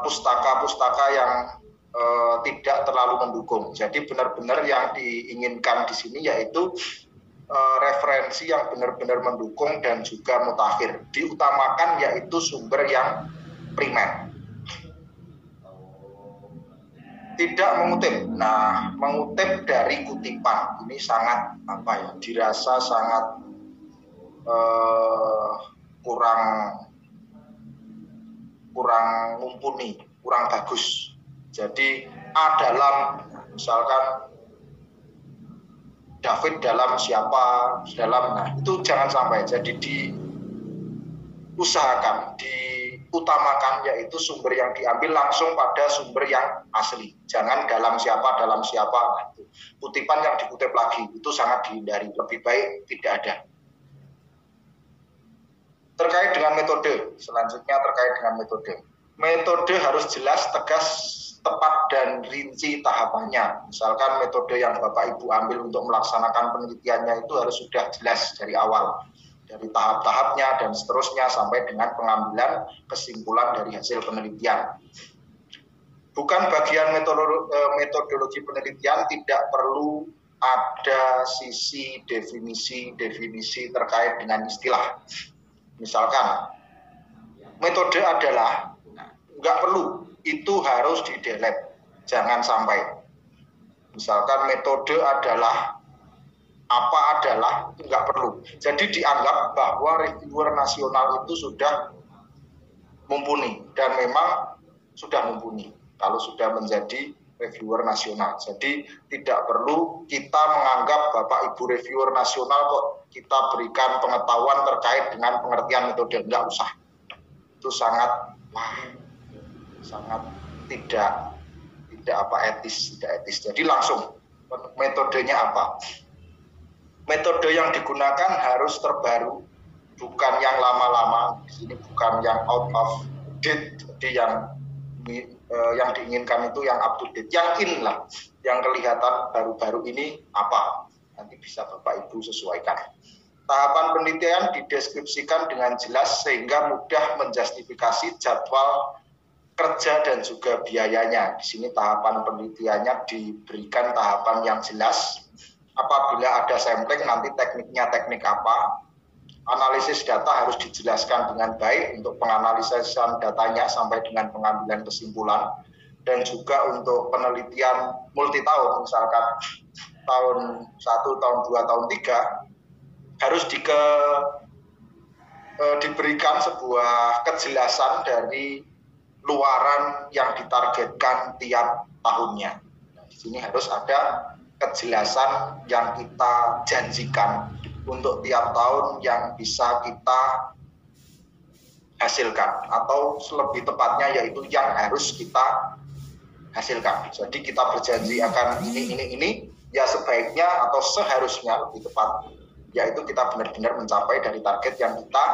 pustaka-pustaka yang tidak terlalu mendukung. Jadi benar-benar yang diinginkan di sini yaitu referensi yang benar-benar mendukung dan juga mutakhir. Diutamakan yaitu sumber yang primer. Tidak mengutip. Nah, mengutip dari kutipan ini sangat dirasa sangat kurang mumpuni, kurang bagus. Jadi dalam misalkan David dalam siapa dalam, nah itu jangan sampai. Jadi diusahakan, diutamakan yaitu sumber yang diambil langsung pada sumber yang asli. Jangan dalam siapa. Nah, itu kutipan yang dikutip lagi itu sangat dihindari. Lebih baik tidak ada. Terkait dengan metode, selanjutnya terkait dengan metode. Metode harus jelas, tegas, tepat, dan rinci tahapannya. Misalkan metode yang Bapak Ibu ambil untuk melaksanakan penelitiannya itu harus sudah jelas dari awal. Dari tahap-tahapnya dan seterusnya sampai dengan pengambilan kesimpulan dari hasil penelitian. Bukan bagian metodologi penelitian, tidak perlu ada sisi definisi terkait dengan istilah. Misalkan, metode adalah, nggak perlu, itu harus di-delete, jangan sampai. Misalkan metode adalah, apa adalah, itu nggak perlu. Jadi dianggap bahwa reviewer nasional itu sudah mumpuni, dan memang sudah mumpuni, kalau sudah menjadi reviewer nasional. Jadi tidak perlu kita menganggap Bapak Ibu reviewer nasional kok kita berikan pengetahuan terkait dengan pengertian metode, enggak usah. Itu sangat tidak etis. Jadi langsung metodenya apa? Metode yang digunakan harus terbaru, bukan yang lama-lama. Di sini bukan yang out of date. Jadi yang diinginkan itu yang up to date, yang in lah, yang kelihatan baru-baru ini apa. Nanti bisa Bapak Ibu sesuaikan. Tahapan penelitian dideskripsikan dengan jelas sehingga mudah menjustifikasi jadwal kerja dan juga biayanya. Di sini tahapan penelitiannya diberikan tahapan yang jelas. Apabila ada sampling, nanti tekniknya teknik apa. Analisis data harus dijelaskan dengan baik untuk penganalisan datanya sampai dengan pengambilan kesimpulan. Dan juga untuk penelitian multi tahun, misalkan tahun 1, tahun 2, tahun 3, harus diberikan sebuah kejelasan dari luaran yang ditargetkan tiap tahunnya. Di sini harus ada kejelasan yang kita janjikan untuk tiap tahun yang bisa kita hasilkan, atau lebih tepatnya yaitu yang harus kita hasilkan. Jadi kita berjanji akan ini, ya sebaiknya atau seharusnya lebih tepat, yaitu kita benar-benar mencapai dari target yang kita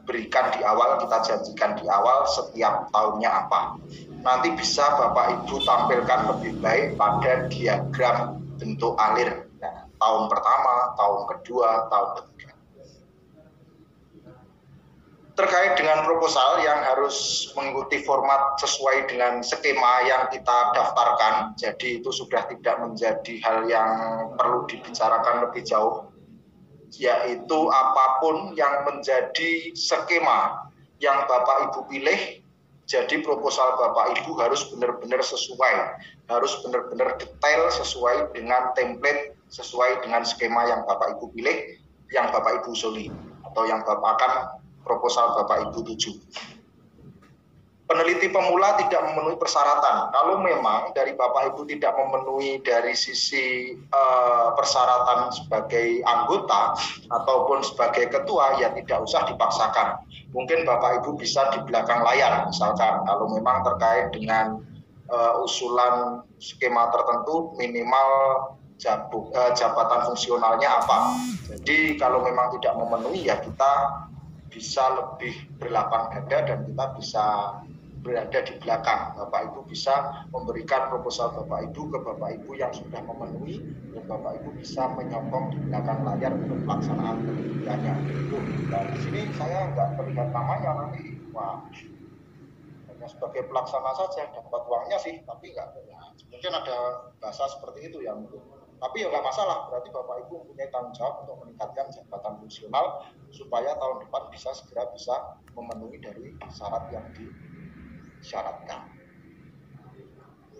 berikan di awal, kita janjikan di awal setiap tahunnya apa. Nanti bisa Bapak Ibu tampilkan lebih baik pada diagram bentuk alir. Nah, tahun pertama, tahun kedua, tahun ketiga. Terkait dengan proposal yang harus mengikuti format sesuai dengan skema yang kita daftarkan, jadi itu sudah tidak menjadi hal yang perlu dibicarakan lebih jauh, yaitu apapun yang menjadi skema yang Bapak Ibu pilih, jadi proposal Bapak Ibu harus benar-benar sesuai, harus benar-benar detail sesuai dengan template, sesuai dengan skema yang Bapak Ibu pilih, yang Bapak Ibu usuli, atau yang akan proposal Bapak Ibu tuju. Peneliti pemula tidak memenuhi persyaratan. Kalau memang dari Bapak Ibu tidak memenuhi dari sisi persyaratan sebagai anggota ataupun sebagai ketua, ya tidak usah dipaksakan. Mungkin Bapak Ibu bisa di belakang layar, misalkan kalau memang terkait dengan usulan skema tertentu minimal jabatan fungsionalnya apa. Jadi kalau memang tidak memenuhi ya kita bisa lebih berlapang dada dan kita bisa berada di belakang. Bapak Ibu bisa memberikan proposal Bapak Ibu ke Bapak Ibu yang sudah memenuhi, dan Bapak Ibu bisa menyokong di belakang layar untuk pelaksanaan penelitiannya. Dan di sini saya nggak terlihat namanya nanti, wah, hanya sebagai pelaksana saja dapat uangnya sih, tapi nggak, ya, mungkin ada bahasa seperti itu ya. Tapi ya nggak masalah, berarti Bapak Ibu mempunyai tanggung jawab untuk meningkatkan jabatan fungsional supaya tahun depan bisa segera bisa memenuhi dari syarat yang disyaratkan.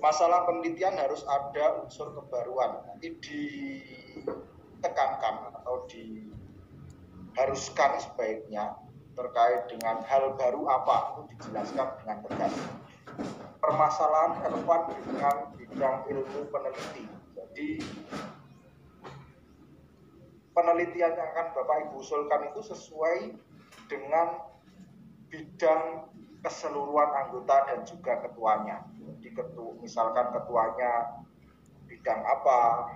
Masalah penelitian harus ada unsur kebaruan. Nanti ditekankan atau diharuskan sebaiknya terkait dengan hal baru apa itu dijelaskan dengan tegas. Permasalahan relevan dengan bidang ilmu peneliti. Jadi penelitian yang akan Bapak Ibu usulkan itu sesuai dengan bidang keseluruhan anggota dan juga ketuanya. Jadi misalkan ketuanya bidang apa,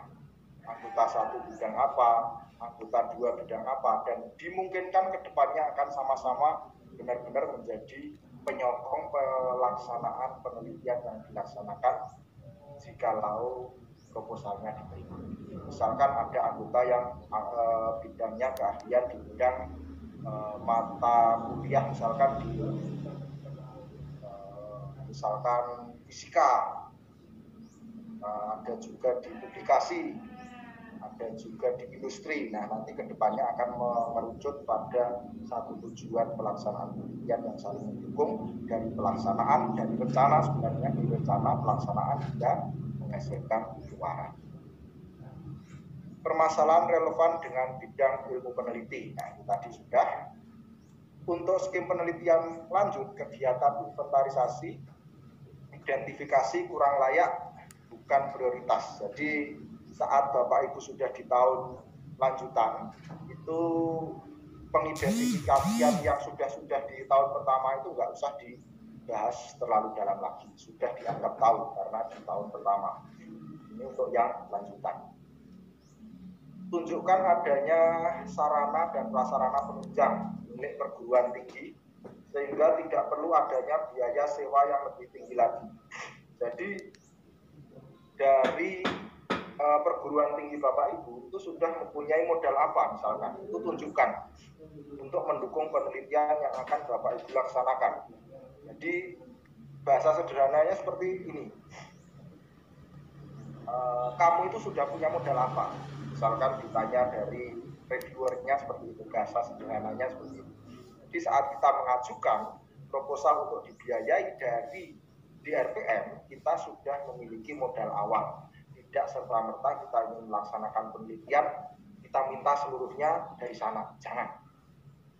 anggota 1 bidang apa, anggota 2 bidang apa, dan dimungkinkan ke depannya akan sama-sama benar-benar menjadi penyokong pelaksanaan penelitian yang dilaksanakan jikalau proposalnya diterima. Misalkan ada anggota yang bidangnya keahlian di bidang mata kuliah, misalkan fisika, ada juga di publikasi, ada juga di industri. Nah, nanti kedepannya akan merucut pada satu tujuan pelaksanaan penelitian yang saling mendukung dari pelaksanaan, dari rencana, sebenarnya di rencana pelaksanaan hingga menghasilkan keluaran. Permasalahan relevan dengan bidang ilmu peneliti. Nah, itu tadi sudah. Untuk skim penelitian lanjut, kegiatan inventarisasi, identifikasi kurang layak bukan prioritas. Jadi saat Bapak Ibu sudah di tahun lanjutan, itu pengidentifikasian yang sudah di tahun pertama itu nggak usah dibahas terlalu dalam lagi. Sudah dianggap tahu karena di tahun pertama. Ini untuk yang lanjutan. Tunjukkan adanya sarana dan prasarana penunjang milik perguruan tinggi sehingga tidak perlu adanya biaya sewa yang lebih tinggi lagi. Jadi dari perguruan tinggi Bapak Ibu itu sudah mempunyai modal apa misalkan, itu tunjukkan untuk mendukung penelitian yang akan Bapak Ibu laksanakan. Jadi bahasa sederhananya seperti ini, kamu itu sudah punya modal apa, misalkan ditanya dari reviewernya seperti itu, bahasa sederhananya seperti itu. Jadi saat kita mengajukan proposal untuk dibiayai dari DRPM, kita sudah memiliki modal awal. Tidak serta-merta kita ingin melaksanakan penelitian, kita minta seluruhnya dari sana. Jangan.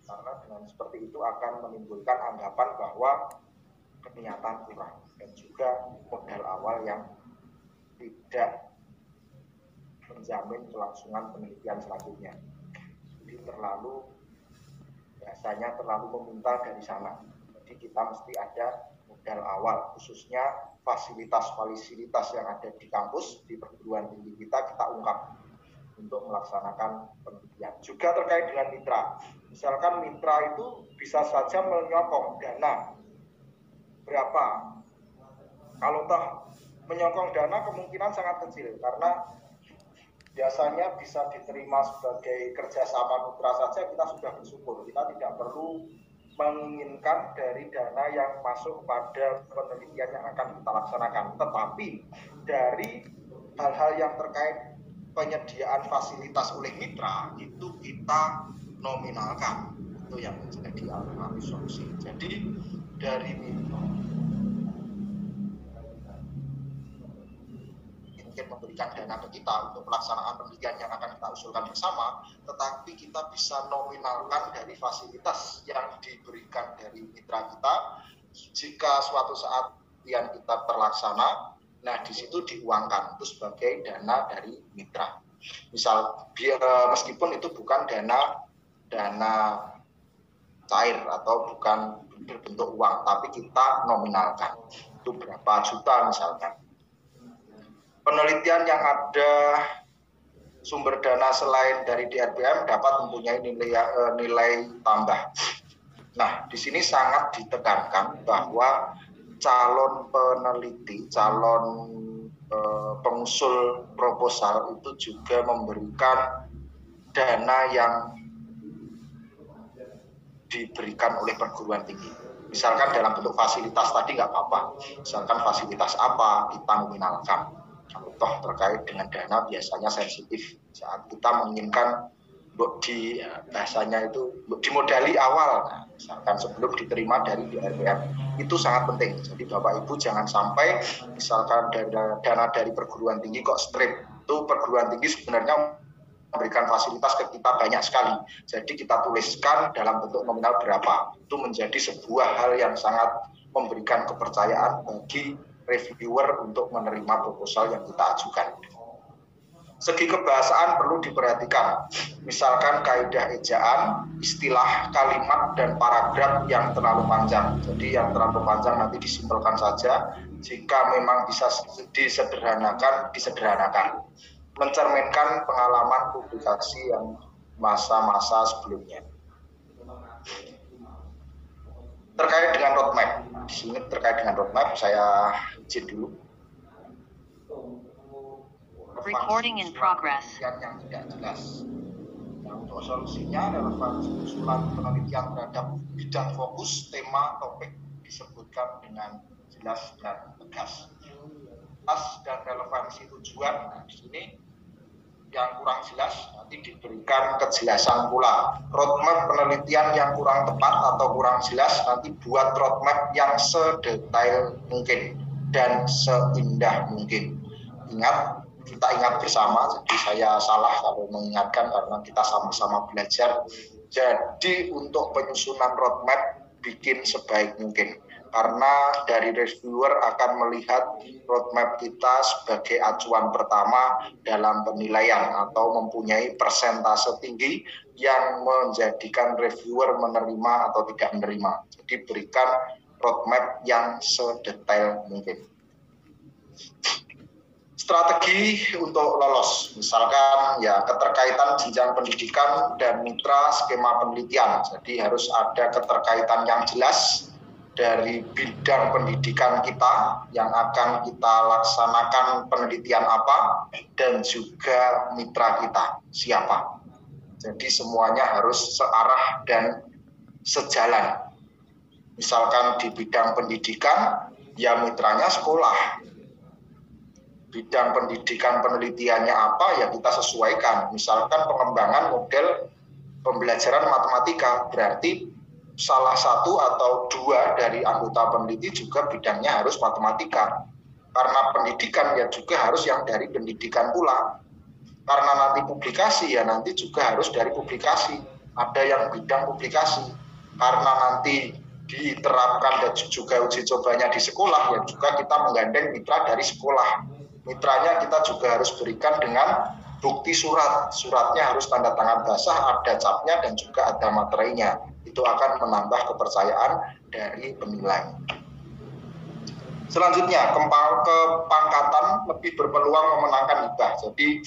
Karena dengan seperti itu akan menimbulkan anggapan bahwa niatan kurang. Dan juga modal awal yang tidak menjamin kelangsungan penelitian selanjutnya. Jadi biasanya terlalu meminta dari sana. Jadi kita mesti ada modal awal, khususnya fasilitas yang ada di kampus, di perguruan tinggi kita ungkap untuk melaksanakan penelitian. Juga terkait dengan mitra, misalkan mitra itu bisa saja menyokong dana berapa. Kalau toh menyokong dana kemungkinan sangat kecil, karena biasanya bisa diterima sebagai kerjasama mitra saja kita sudah bersyukur. Kita tidak perlu menginginkan dari dana yang masuk pada penelitian yang akan kita laksanakan. Tetapi dari hal-hal yang terkait penyediaan fasilitas oleh mitra itu kita nominalkan. Itu yang menjadi solusi. Jadi dari mitra mungkin memberikan dana ke kita untuk pelaksanaan penelitian yang akan kita usulkan bersama, tetapi kita bisa nominalkan dari fasilitas yang diberikan dari mitra kita. Jika suatu saat yang kita terlaksana, nah di situ diuangkan itu sebagai dana dari mitra. Misal meskipun itu bukan dana cair atau bukan berbentuk uang, tapi kita nominalkan. itu berapa juta misalkan. Penelitian yang ada sumber dana selain dari DRPM dapat mempunyai nilai tambah. Nah, di sini sangat ditekankan bahwa calon peneliti, calon pengusul proposal itu juga memberikan dana yang diberikan oleh perguruan tinggi. Misalkan dalam bentuk fasilitas tadi nggak apa-apa. Misalkan fasilitas apa kita nominalkan. Contoh terkait dengan dana biasanya sensitif saat kita menginginkan bahasanya itu dimodali awal, nah, misalkan sebelum diterima dari DRPM, itu sangat penting. Jadi Bapak Ibu jangan sampai misalkan dana dari perguruan tinggi kok strip, itu perguruan tinggi sebenarnya memberikan fasilitas ke kita banyak sekali. Jadi kita tuliskan dalam bentuk nominal berapa, itu menjadi sebuah hal yang sangat memberikan kepercayaan bagi reviewer untuk menerima proposal yang kita ajukan. Segi kebahasaan perlu diperhatikan, misalkan kaidah ejaan, istilah, kalimat, dan paragraf yang terlalu panjang. Jadi yang terlalu panjang nanti disimpelkan saja, jika memang bisa disederhanakan. Mencerminkan pengalaman publikasi yang masa-masa sebelumnya. Terkait dengan roadmap, di sini terkait dengan roadmap saya izin dulu. Recording in progress. Yang tidak jelas. Nah, untuk solusinya relevansi usulan penelitian terhadap bidang fokus, tema, topik disebutkan dengan jelas dan tegas. Dan relevansi tujuan. Nah, di sini yang kurang jelas nanti diberikan kejelasan pula. Roadmap penelitian yang kurang tepat atau kurang jelas nanti buat roadmap yang sedetail mungkin dan seindah mungkin. Kita ingat bersama, jadi saya salah kalau mengingatkan karena kita sama-sama belajar. Jadi untuk penyusunan roadmap bikin sebaik mungkin. Karena dari reviewer akan melihat roadmap kita sebagai acuan pertama dalam penilaian atau mempunyai persentase tinggi yang menjadikan reviewer menerima atau tidak menerima. Jadi berikan roadmap yang sedetail mungkin. Strategi untuk lolos, misalkan ya keterkaitan jenjang pendidikan dan mitra skema penelitian. Jadi harus ada keterkaitan yang jelas dari bidang pendidikan kita yang akan kita laksanakan penelitian apa dan juga mitra kita siapa. Jadi semuanya harus searah dan sejalan. Misalkan di bidang pendidikan, ya mitranya sekolah. Bidang pendidikan penelitiannya apa, ya kita sesuaikan. Misalkan pengembangan model pembelajaran matematika, berarti salah satu atau dua dari anggota peneliti juga bidangnya harus matematika. Karena pendidikan ya juga harus yang dari pendidikan pula. Karena nanti publikasi ya nanti juga harus dari publikasi. Ada yang bidang publikasi. Karena nanti diterapkan dan juga uji cobanya di sekolah, ya juga kita menggandeng mitra dari sekolah. Mitranya kita juga harus berikan dengan bukti surat. Suratnya harus tanda tangan basah, ada capnya dan juga ada materainya. Itu akan menambah kepercayaan dari penilai. Selanjutnya, kepangkatan lebih berpeluang memenangkan hibah. Jadi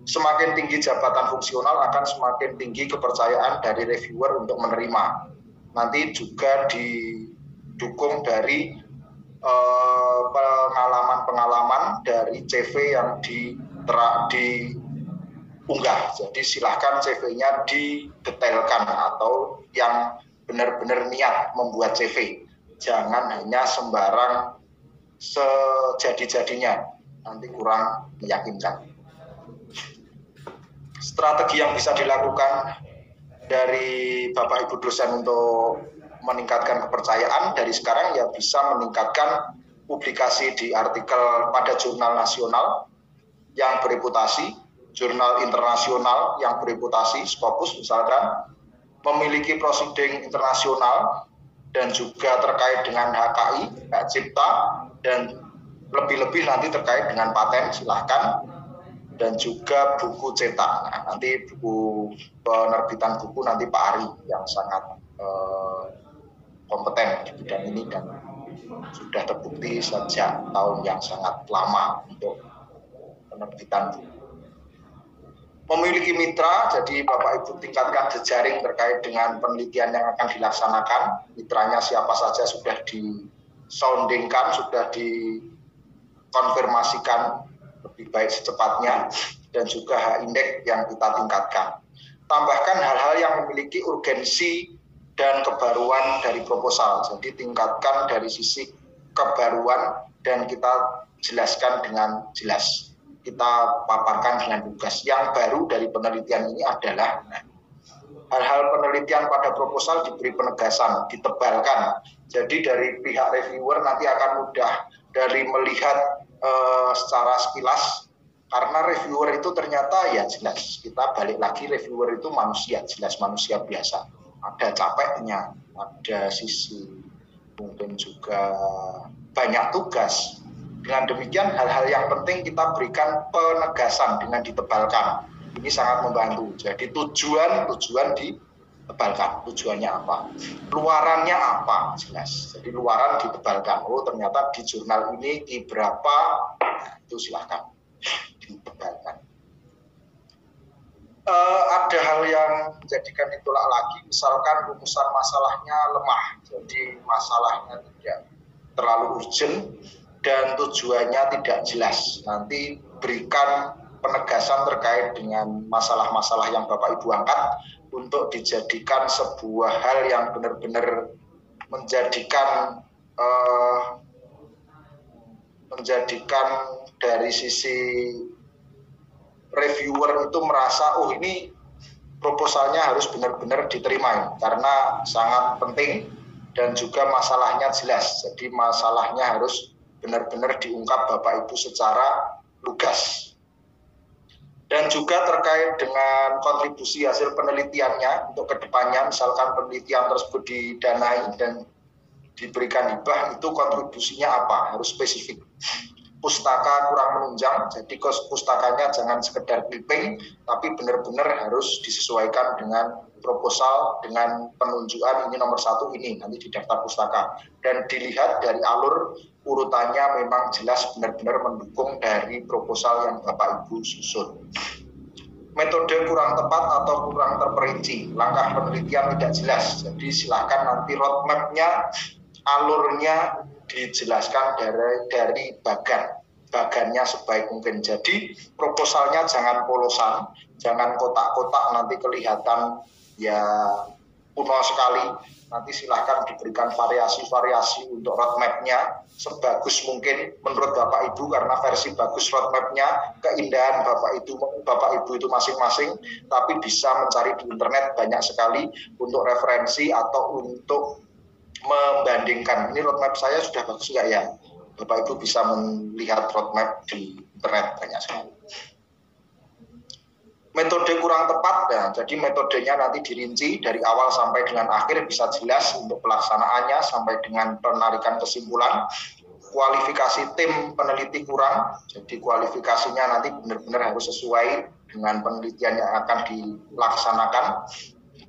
semakin tinggi jabatan fungsional akan semakin tinggi kepercayaan dari reviewer untuk menerima. Nanti juga didukung dari pengalaman-pengalaman dari CV yang diunggah. Jadi silahkan CV-nya didetailkan atau yang benar-benar niat membuat CV. Jangan hanya sembarang sejadi-jadinya, nanti kurang meyakinkan. Strategi yang bisa dilakukan dari Bapak Ibu dosen untuk meningkatkan kepercayaan dari sekarang ya bisa meningkatkan publikasi di artikel pada jurnal nasional yang bereputasi, jurnal internasional yang bereputasi, Scopus misalkan, memiliki proceeding internasional dan juga terkait dengan HKI, hak cipta, dan lebih-lebih nanti terkait dengan paten silahkan, dan juga buku cetak. Nah, nanti buku penerbitan buku nanti Pak Ari yang sangat kompeten di bidang ini dan sudah terbukti sejak tahun yang sangat lama untuk penerbitan buku. Memiliki mitra, jadi Bapak Ibu tingkatkan jejaring terkait dengan penelitian yang akan dilaksanakan. Mitranya siapa saja sudah disoundingkan, sudah dikonfirmasikan lebih baik secepatnya, dan juga H-Index yang kita tingkatkan. Tambahkan hal-hal yang memiliki urgensi dan kebaruan dari proposal. Jadi tingkatkan dari sisi kebaruan dan kita jelaskan dengan jelas. Kita paparkan dengan lugas. Yang baru dari penelitian ini adalah hal-hal penelitian pada proposal diberi penegasan, ditebalkan. Jadi dari pihak reviewer nanti akan mudah dari melihat secara sekilas, karena reviewer itu ternyata ya jelas. Kita balik lagi, reviewer itu manusia, jelas manusia biasa. Ada capeknya, ada sisi mungkin juga banyak tugas. Dengan demikian hal-hal yang penting kita berikan penegasan dengan ditebalkan. Ini sangat membantu. Jadi tujuan ditebalkan. Tujuannya apa? Luarannya apa? Jelas. Jadi luaran ditebalkan. Oh ternyata di jurnal ini di berapa? Nah, itu silahkan ditebalkan. Ada hal yang menjadikan ditolak lagi, misalkan rumusan masalahnya lemah. Jadi masalahnya tidak terlalu urgent dan tujuannya tidak jelas. Nanti berikan penegasan terkait dengan masalah-masalah yang Bapak Ibu angkat untuk dijadikan sebuah hal yang benar-benar menjadikan dari sisi reviewer itu merasa, oh ini proposalnya harus benar-benar diterima karena sangat penting dan juga masalahnya jelas. Jadi masalahnya harus benar-benar diungkap Bapak Ibu secara lugas. Dan juga terkait dengan kontribusi hasil penelitiannya untuk kedepannya, misalkan penelitian tersebut didanai dan diberikan hibah, itu kontribusinya apa? Harus spesifik. Pustaka kurang menunjang, jadi pustakanya jangan sekedar clipping, tapi benar-benar harus disesuaikan dengan proposal, dengan penunjukan ini nomor 1 ini, nanti di daftar pustaka. Dan dilihat dari alur urutannya memang jelas benar-benar mendukung dari proposal yang Bapak Ibu susun. Metode kurang tepat atau kurang terperinci, langkah penelitian tidak jelas, jadi silakan nanti roadmap-nya, alurnya dijelaskan dari bagannya sebaik mungkin. Jadi proposalnya jangan polosan, jangan kotak-kotak nanti kelihatan ya kuno sekali. Nanti silahkan diberikan variasi-variasi untuk roadmap-nya sebagus mungkin menurut Bapak Ibu, karena versi bagus roadmap-nya keindahan Bapak Ibu itu masing-masing, tapi bisa mencari di internet banyak sekali untuk referensi atau untuk membandingkan, ini roadmap saya sudah bagus nggak ya? Bapak Ibu bisa melihat roadmap di internet banyak sekali. Metode kurang tepat, nah, jadi metodenya nanti dirinci dari awal sampai dengan akhir bisa jelas untuk pelaksanaannya sampai dengan penarikan kesimpulan. Kualifikasi tim peneliti kurang, jadi kualifikasinya nanti benar-benar harus sesuai dengan penelitian yang akan dilaksanakan.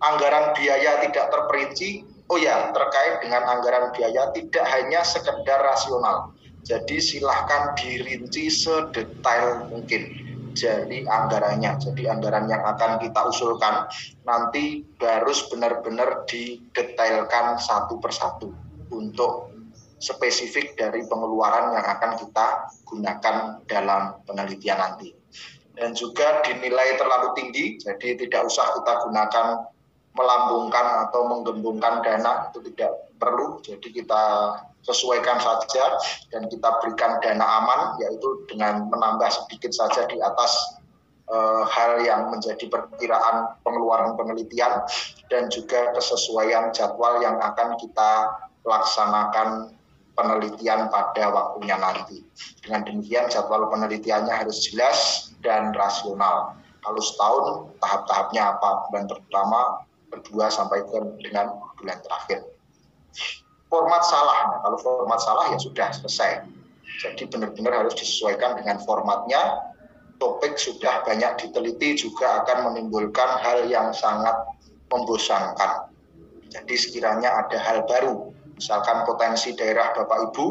Anggaran biaya tidak terperinci. Oh ya, terkait dengan anggaran biaya tidak hanya sekedar rasional. Jadi silahkan dirinci sedetail mungkin. Jadi anggarannya, jadi anggaran yang akan kita usulkan nanti harus benar-benar didetailkan satu persatu untuk spesifik dari pengeluaran yang akan kita gunakan dalam penelitian nanti. Dan juga dinilai terlalu tinggi, jadi tidak usah kita gunakan melambungkan atau menggembungkan dana, itu tidak perlu. Jadi kita sesuaikan saja dan kita berikan dana aman, yaitu dengan menambah sedikit saja di atas hal yang menjadi perkiraan pengeluaran penelitian dan juga kesesuaian jadwal yang akan kita laksanakan penelitian pada waktunya nanti. Dengan demikian jadwal penelitiannya harus jelas dan rasional. Kalau setahun tahap-tahapnya apa, bulan pertama, kedua sampai ke dengan bulan terakhir. Format salah, nah, kalau format salah ya sudah selesai. Jadi benar-benar harus disesuaikan dengan formatnya. Topik sudah banyak diteliti juga akan menimbulkan hal yang sangat membosankan. Jadi sekiranya ada hal baru Misalkan potensi daerah Bapak Ibu